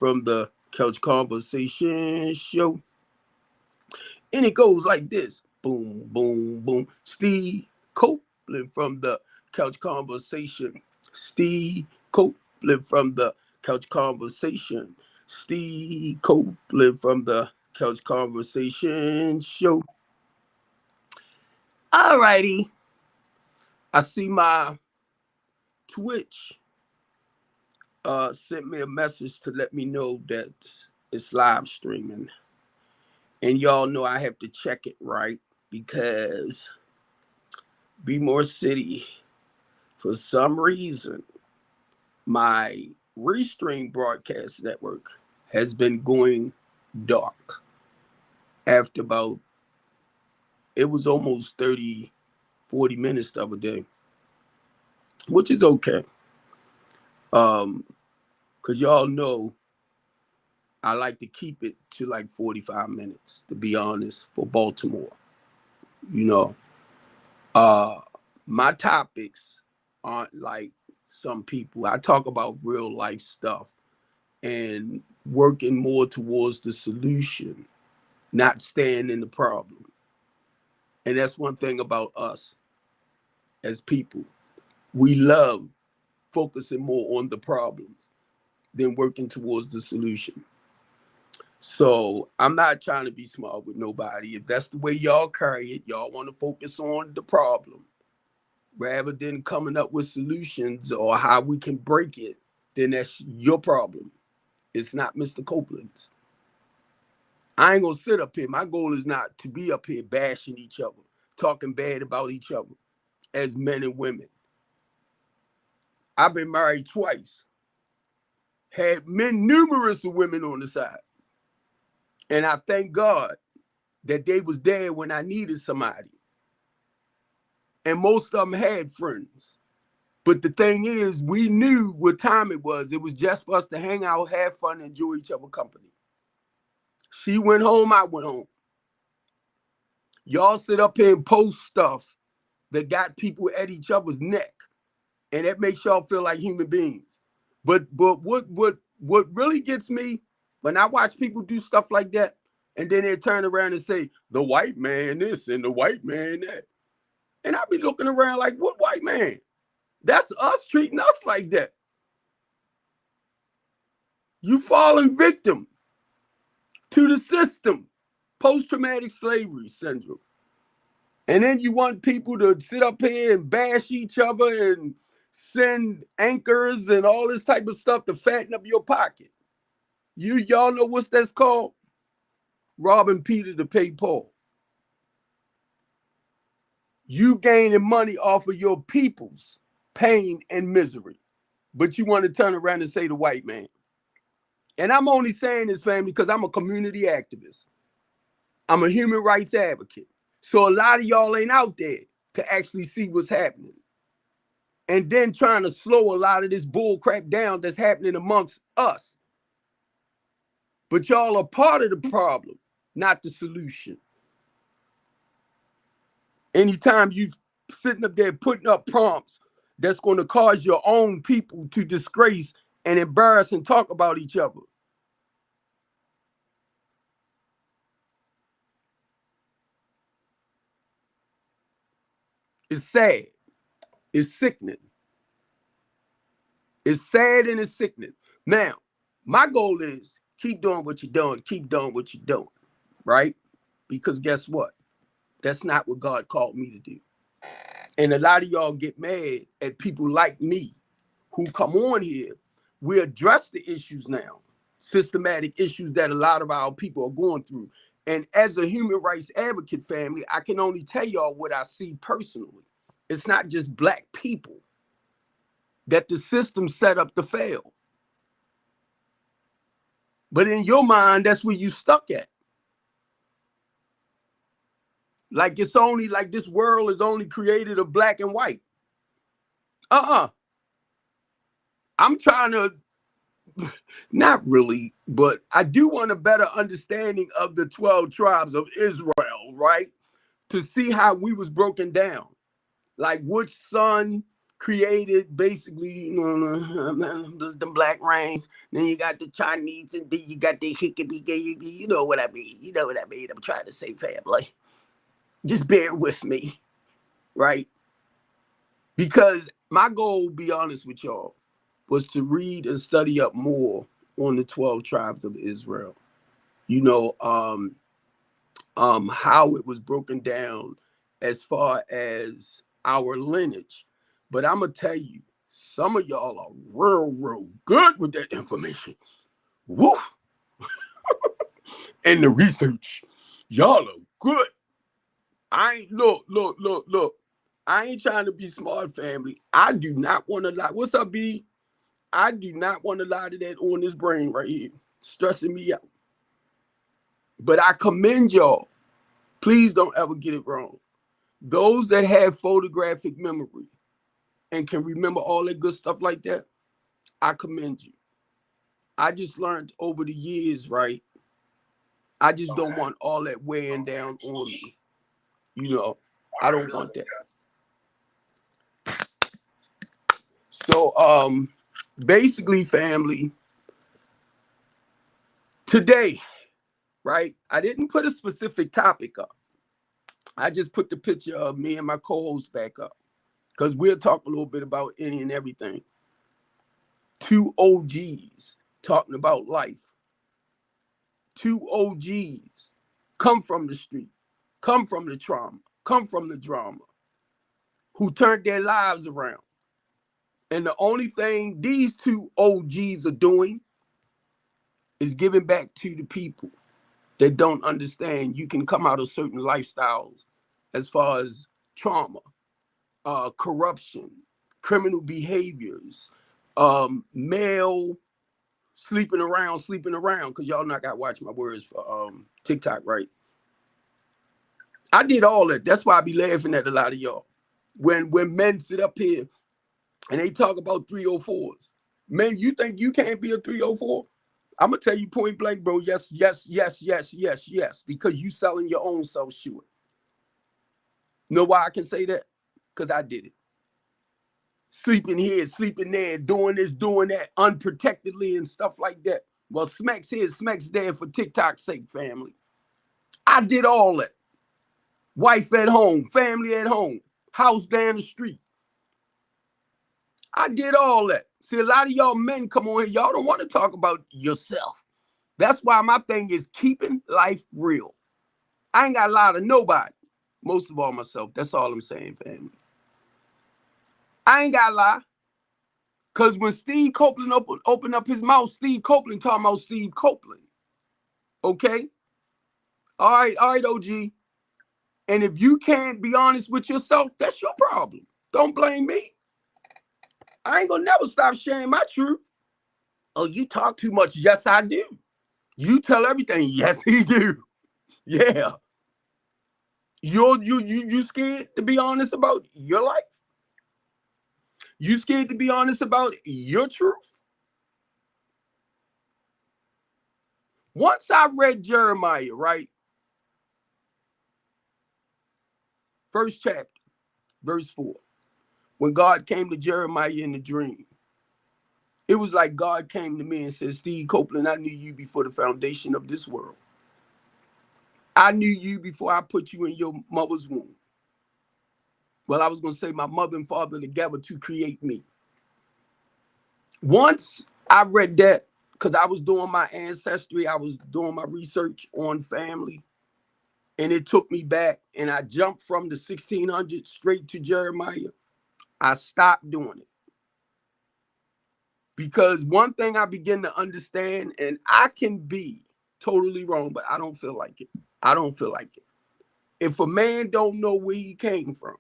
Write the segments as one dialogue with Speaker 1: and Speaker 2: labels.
Speaker 1: from the Couch Conversation Show. And it goes like this. Boom, boom, boom. Steve Copeland from the Couch Conversation. Steve Copeland from the Couch Conversation. Steve Copeland from the Couch Conversation Show. Alrighty. I see my Twitch sent me a message to let me know that it's live streaming. And y'all know I have to check it right because Be More City, for some reason, my Restream broadcast network has been going dark after it was almost 30, 40 minutes the other day, which is okay. Because y'all know I like to keep it to like 45 minutes, to be honest, for Baltimore. My topics aren't like some people. I talk about real life stuff and working more towards the solution, not staying in the problem. And that's one thing about us as people. We love focusing more on the problems than working towards the solution. So I'm not trying to be smart with nobody. If that's the way y'all carry it, y'all want to focus on the problem rather than coming up with solutions or how we can break it, then that's your problem. It's not Mr. Copeland's. I ain't gonna sit up here. My goal is not to be up here bashing each other, talking bad about each other as men and women. I've been married twice, had numerous of women on the side. And I thank God that they was there when I needed somebody. And most of them had friends. But the thing is, we knew what time it was. It was just for us to hang out, have fun, enjoy each other's company. She went home, I went home. Y'all sit up here and post stuff that got people at each other's neck. And that makes y'all feel like human beings. But what really gets me, when I watch people do stuff like that, and then they turn around and say, the white man this and the white man that. And I be looking around like, what white man? That's us treating us like that. You falling victim to the system, post-traumatic slavery syndrome. And then you want people to sit up here and bash each other and send anchors and all this type of stuff to fatten up your pocket. Y'all know what's that's called? Robbing Peter to pay Paul. You gaining money off of your people's pain and misery, but you want to turn around and say the white man. And I'm only saying this, family, because I'm a community activist. I'm a human rights advocate. So a lot of y'all ain't out there to actually see what's happening. And then trying to slow a lot of this bull crap down that's happening amongst us. But y'all are part of the problem, not the solution. Anytime you sitting up there putting up prompts that's going to cause your own people to disgrace and embarrass and talk about each other. It's sad. It's sickening. It's sad and it's sickening. Now, my goal is keep doing what you're doing. Keep doing what you're doing, right? Because guess what? That's not what God called me to do. And a lot of y'all get mad at people like me who come on here. We address the issues now, systematic issues that a lot of our people are going through. And as a human rights advocate, family, I can only tell y'all what I see personally. It's not just Black people that the system set up to fail. But in your mind, that's where you stuck at. Like it's only like this world is only created of black and white. I'm trying to, not really, but I do want a better understanding of the 12 tribes of Israel, right? To see how we was broken down. Like which son created basically, you know, the Black Rains. Then you got the Chinese, and then you got the Hickey. You know what I mean? You know what I mean? I'm trying to say family. Just bear with me, right? Because my goal, to be honest with y'all, was to read and study up more on the 12 tribes of Israel. You know, how it was broken down as far as our lineage. But I'm gonna tell you, some of y'all are real good with that information. Woo! And the research. Y'all are good. I ain't look. I ain't trying to be smart, family. I do not want to lie. What's up, B? I do not want to lie to that on this brain right here. Stressing me out. But I commend y'all. Please don't ever get it wrong. Those that have photographic memory and can remember all that good stuff like that, I commend you. I just learned over the years, right? I just don't want all that weighing down on me. You know, I don't want that. So, basically, family, today, right? I didn't put a specific topic up. I just put the picture of me and my co-host back up because we'll talk a little bit about any and everything. Two OGs talking about life. Two OGs come from the street, come from the trauma, come from the drama, who turned their lives around. And the only thing these two OGs are doing is giving back to the people that don't understand you can come out of certain lifestyles as far as trauma, corruption, criminal behaviors, male sleeping around, because y'all not got to watch my words for TikTok, right? I did all that. That's why I be laughing at a lot of y'all. When men sit up here and they talk about 304s. Man, you think you can't be a 304? I'm going to tell you point blank, bro. Yes, because you selling your own self short. Know why I can say that? Because I did it. Sleeping here, sleeping there, doing this, doing that, unprotectedly and stuff like that. Well, smacks here, smacks there for TikTok's sake, family. I did all that. Wife at home, family at home, house down the street. I did all that. See, a lot of y'all men come on here, y'all don't want to talk about yourself. That's why my thing is keeping life real. I ain't got to lie to nobody. Most of all myself. That's all I'm saying, family. I ain't got to lie. Because when Steve Copeland opened up his mouth, Steve Copeland talking about Steve Copeland. Okay? All right, OG. And if you can't be honest with yourself, that's your problem. Don't blame me. I ain't gonna never stop sharing my truth. Oh, you talk too much. Yes, I do. You tell everything. Yes, he do. Yeah. You scared to be honest about your life? You scared to be honest about your truth? Once I read Jeremiah, right? First chapter, verse 4. When God came to Jeremiah in a dream, it was like God came to me and said, Steve Copeland, I knew you before the foundation of this world. I knew you before I put you in your mother's womb. Well, I was going to say my mother and father together to create me. Once I read that, because I was doing my ancestry, I was doing my research on family, and it took me back, and I jumped from the 1600s straight to Jeremiah. I stopped doing it. Because one thing I begin to understand, and I can be totally wrong, but I don't feel like it. I don't feel like it. If a man don't know where he came from,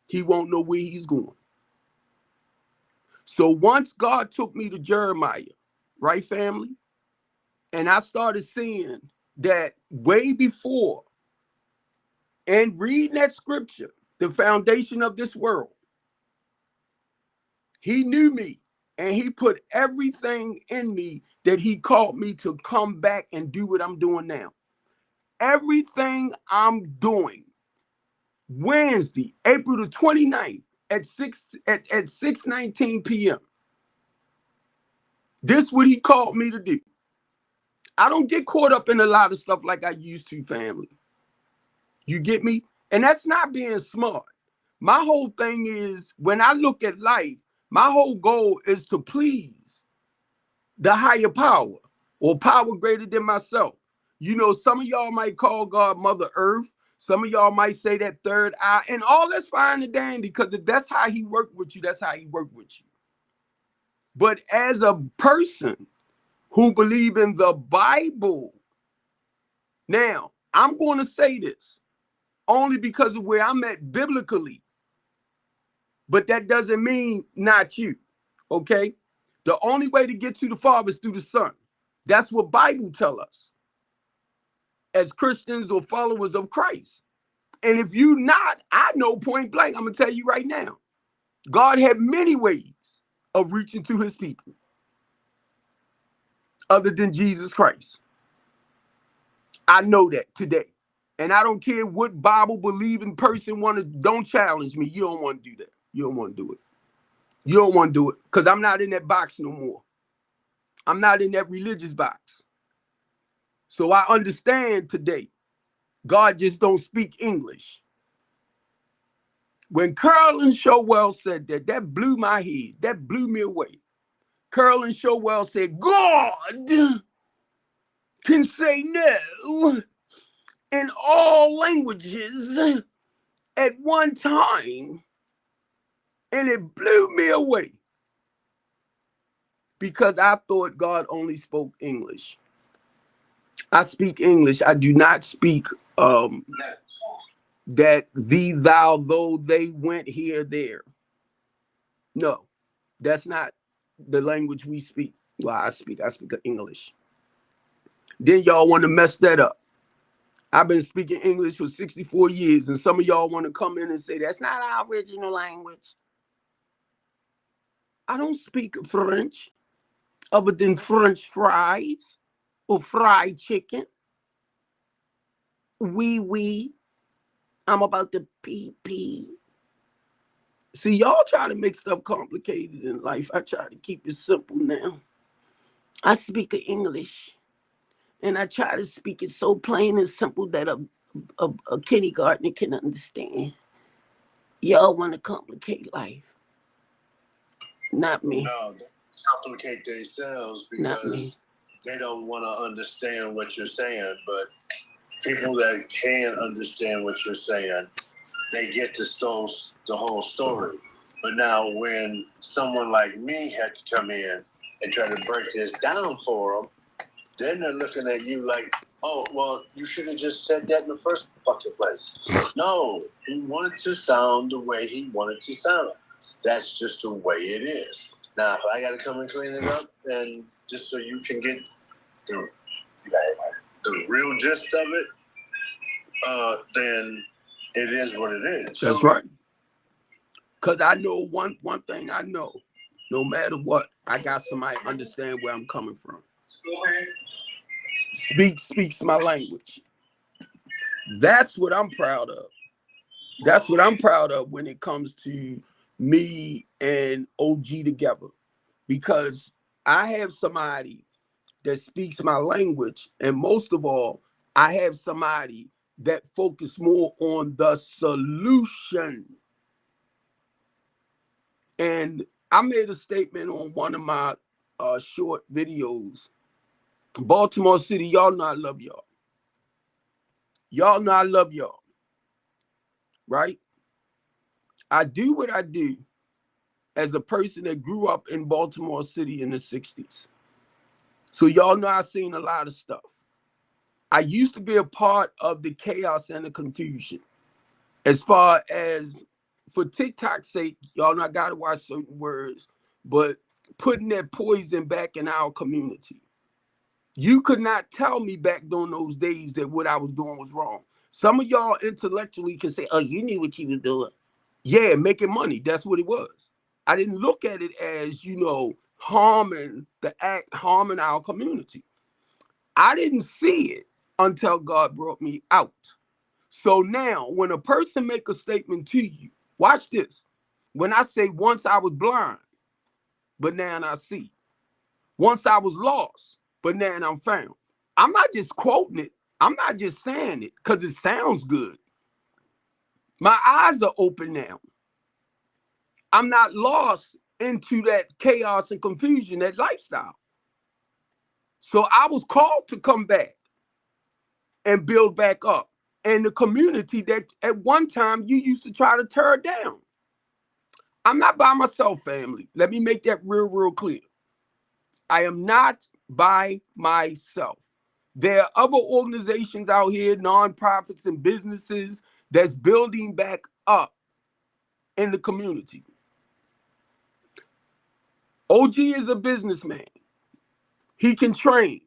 Speaker 1: he won't know where he's going. So once God took me to Jeremiah, right, family? And I started seeing that way before and reading that scripture, the foundation of this world, he knew me and he put everything in me that he called me to come back and do what I'm doing now. Everything I'm doing, Wednesday, April the 29th, at 6:19 p.m. This what he called me to do. I don't get caught up in a lot of stuff like I used to, family. You get me? And that's not being smart. My whole thing is, when I look at life, my whole goal is to please the higher power or power greater than myself. You know, some of y'all might call God Mother Earth. Some of y'all might say that third eye, and all that's fine and dandy, because if that's how he worked with you, that's how he worked with you. But as a person who believe in the Bible, now I'm going to say this only because of where I'm at biblically, but that doesn't mean not you, okay? The only way to get to the Father is through the Son. That's what Bible tell us as Christians or followers of Christ. And if you not, I know point blank, I'm going to tell you right now, God had many ways of reaching to his people other than Jesus Christ. I know that today. And I don't care what Bible believing person don't challenge me. You don't want to do that. You don't want to do it. You don't want to do it because I'm not in that box no more. I'm not in that religious box. So I understand today, God just don't speak English. When Carolyn Showell said that, that blew my head. That blew me away. Carolyn Showell said, God can say no in all languages at one time. And it blew me away because I thought God only spoke English. I speak English. I do not speak that thee, thou, though, they, went, here, there. No, that's not the language we speak. Well, I speak English. Then y'all want to mess that up. I've been speaking English for 64 years, and some of y'all want to come in and say that's not our original language. I don't speak French other than French fries or fried chicken. Oui. I'm about to pee. See, y'all try to make stuff complicated in life. I try to keep it simple now. I speak English, and I try to speak it so plain and simple that a kindergartner can understand. Y'all want to complicate life. Not me.
Speaker 2: No, they complicate themselves because they don't want to understand what you're saying. But people that can understand what you're saying, they get to the whole story. But now when someone like me had to come in and try to break this down for them, then they're looking at you like, oh, well, you should have just said that in the first fucking place. No, he wanted to sound the way he wanted to sound. That's just the way it is. Now, if I got to come and clean it up, and just so you can get the real gist of it, then it is what it is.
Speaker 1: That's right. Because I know one thing I know. No matter what, I got somebody understand where I'm coming from. Speaks my language. That's what I'm proud of. That's what I'm proud of when it comes to me and OG together. Because I have somebody that speaks my language. And most of all, I have somebody that focus more on the solution. And I made a statement on one of my short videos. Baltimore City, y'all know I love y'all. Y'all know I love y'all. Right? I do what I do as a person that grew up in Baltimore City in the 60s. So y'all know I've seen a lot of stuff. I used to be a part of the chaos and the confusion. As far as, for TikTok's sake, y'all know I gotta watch certain words, but putting that poison back in our community. You could not tell me back during those days that what I was doing was wrong. Some of y'all intellectually can say, oh, you knew what you was doing. Yeah, making money. That's what it was. I didn't look at it as, harming our community. I didn't see it until God brought me out. So now when a person make a statement to you, watch this. When I say once I was blind, but now I see. Once I was lost, but now I'm found. I'm not just quoting it. I'm not just saying it because it sounds good. My eyes are open now. I'm not lost into that chaos and confusion, that lifestyle. So I was called to come back and build back up. And the community that at one time you used to try to tear down. I'm not by myself, family. Let me make that real clear. I am not by myself. There are other organizations out here, nonprofits and businesses that's building back up in the community. OG is a businessman. He can train.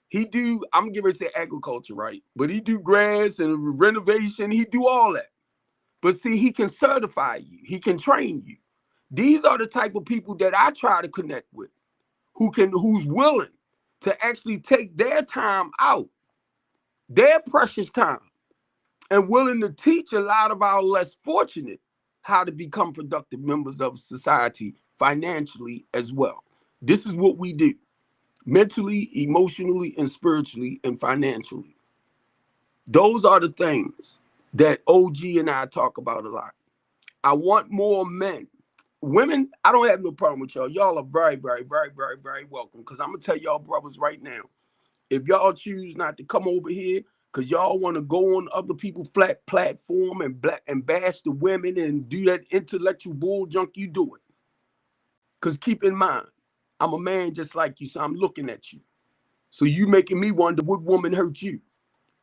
Speaker 1: He do, I'm gonna say agriculture, right? But he do grass and renovation. He do all that. But see, he can certify you. He can train you. These are the type of people that I try to connect with, who's willing to actually take their time out, their precious time, and willing to teach a lot of our less fortunate how to become productive members of society financially as well. This is what we do. Mentally, emotionally, and spiritually, and financially. Those are the things that OG and I talk about a lot. I want more men. Women, I don't have no problem with y'all. Y'all are very welcome. Because I'm going to tell y'all brothers right now, if y'all choose not to come over here because y'all want to go on other people's flat platform and bash the women and do that intellectual bull junk, you do it. Because keep in mind, I'm a man just like you, so I'm looking at you. So you making me wonder what woman hurt you.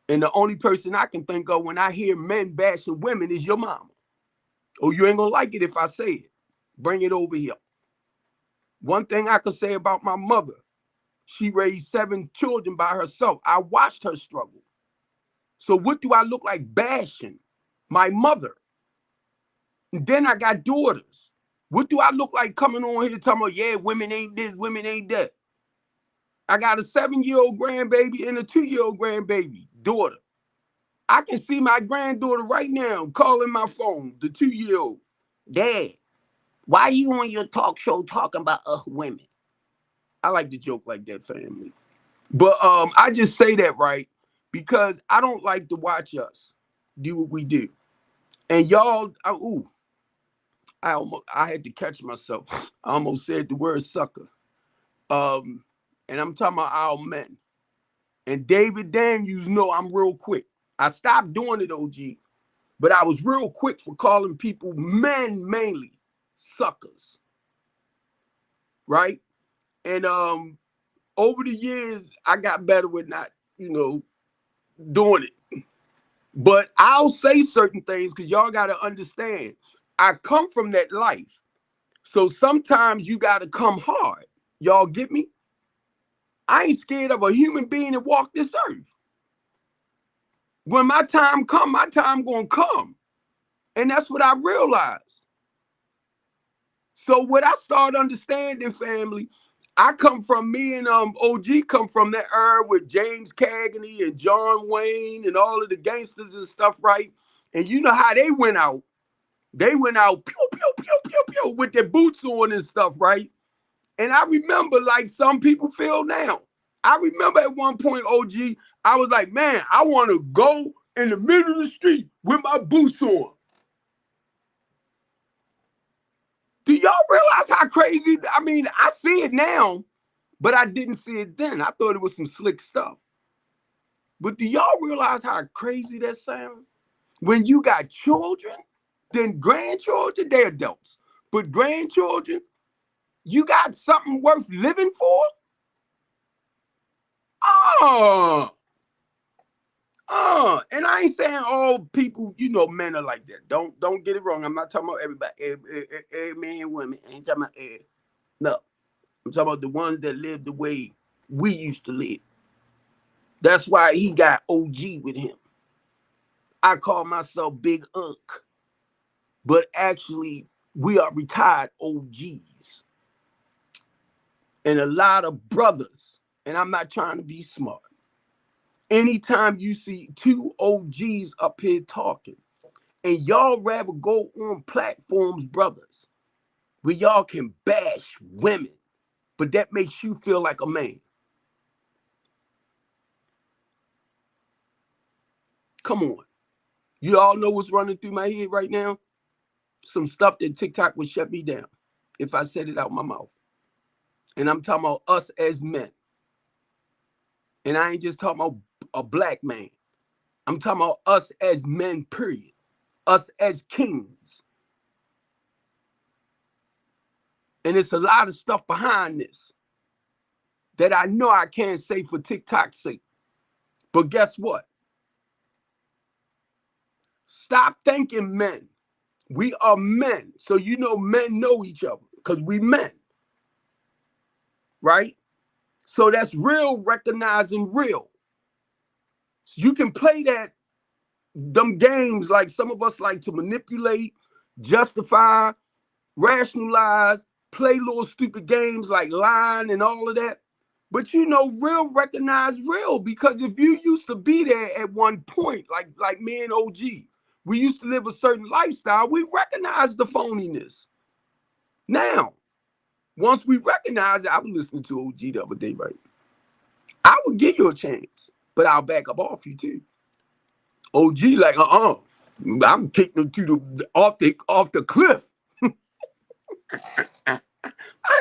Speaker 1: And the only person I can think of when I hear men bashing women is your mama. Oh, you ain't gonna like it if I say it. Bring it over here. One thing I could say about my mother, she raised 7 children by herself. I watched her struggle. So what do I look like bashing my mother? And then I got daughters. What do I look like coming on here talking about, yeah, women ain't this, women ain't that? I got a 7-year-old grandbaby and a 2-year-old grandbaby, daughter. I can see my granddaughter right now calling my phone, the 2-year-old. Dad, why you on your talk show talking about women? I like to joke like that, family. But I just say that, right, because I don't like to watch us do what we do. And y'all, I had to catch myself. I almost said the word sucker. And I'm talking about our men. And David Daniels know I'm real quick. I stopped doing it, OG, but I was real quick for calling people men mainly suckers. Right? And over the years, I got better with not, doing it. But I'll say certain things because y'all got to understand. I come from that life. So sometimes you got to come hard. Y'all get me? I ain't scared of a human being that walk this earth. When my time come, my time gonna come. And that's what I realized. So what I started understanding, family, I come from, me and OG come from that era with James Cagney and John Wayne and all of the gangsters and stuff, right? And you know how they went out. They went out pew, pew, pew, pew, pew, with their boots on and stuff, right? And I remember, like some people feel now. I remember at one point, OG, I was like, man, I want to go in the middle of the street with my boots on. Do y'all realize how crazy? I mean, I see it now, but I didn't see it then. I thought it was some slick stuff. But do y'all realize how crazy that sounds? When you got children, then grandchildren, they're adults. But grandchildren, you got something worth living for? And I ain't saying all people, men are like that. Don't get it wrong. I'm not talking about everybody, every man and women. I ain't talking about no. I'm talking about the ones that live the way we used to live. That's why he got OG with him. I call myself Big Unk, but actually we are retired OGs. And a lot of brothers, and I'm not trying to be smart. Anytime you see 2 OGs up here talking, And y'all rather go on platforms, brothers, where y'all can bash women, but that makes you feel like a man. Come on. You all know what's running through my head right now? Some stuff that TikTok would shut me down if I said it out my mouth. And I'm talking about us as men. And I ain't just talking about a black man. I'm talking about us as men, period. Us as kings. And it's a lot of stuff behind this that I know I can't say for TikTok's sake. But guess what? Stop thinking men. We are men. So you know men know each other because we men. Right? So that's real recognizing real. So you can play them games like some of us like to manipulate, justify, rationalize, play little stupid games like lying and all of that. But you know, real recognize real, because if you used to be there at one point, like me and OG, we used to live a certain lifestyle, we recognize the phoniness. Now, once we recognize it, I was listening to OG the other day, right? I would give you a chance, but I'll back up off you too. OG like, I'm kicking them to off the cliff. I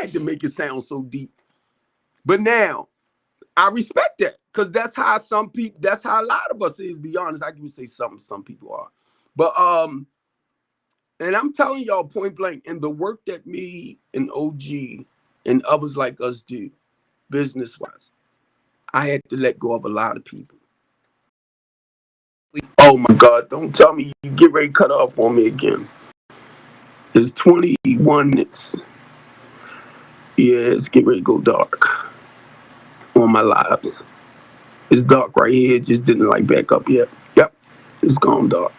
Speaker 1: had to make it sound so deep. But now, I respect that, because that's how that's how a lot of us is, be honest. I can even say some people are. But and I'm telling y'all point blank, in the work that me and OG and others like us do, business-wise, I had to let go of a lot of people. Oh my God, don't tell me you get ready to cut off on me again. It's 21 minutes. Yeah, it's getting ready to go dark on my lives. It's dark right here. It just didn't back up yet. Yep, it's gone dark.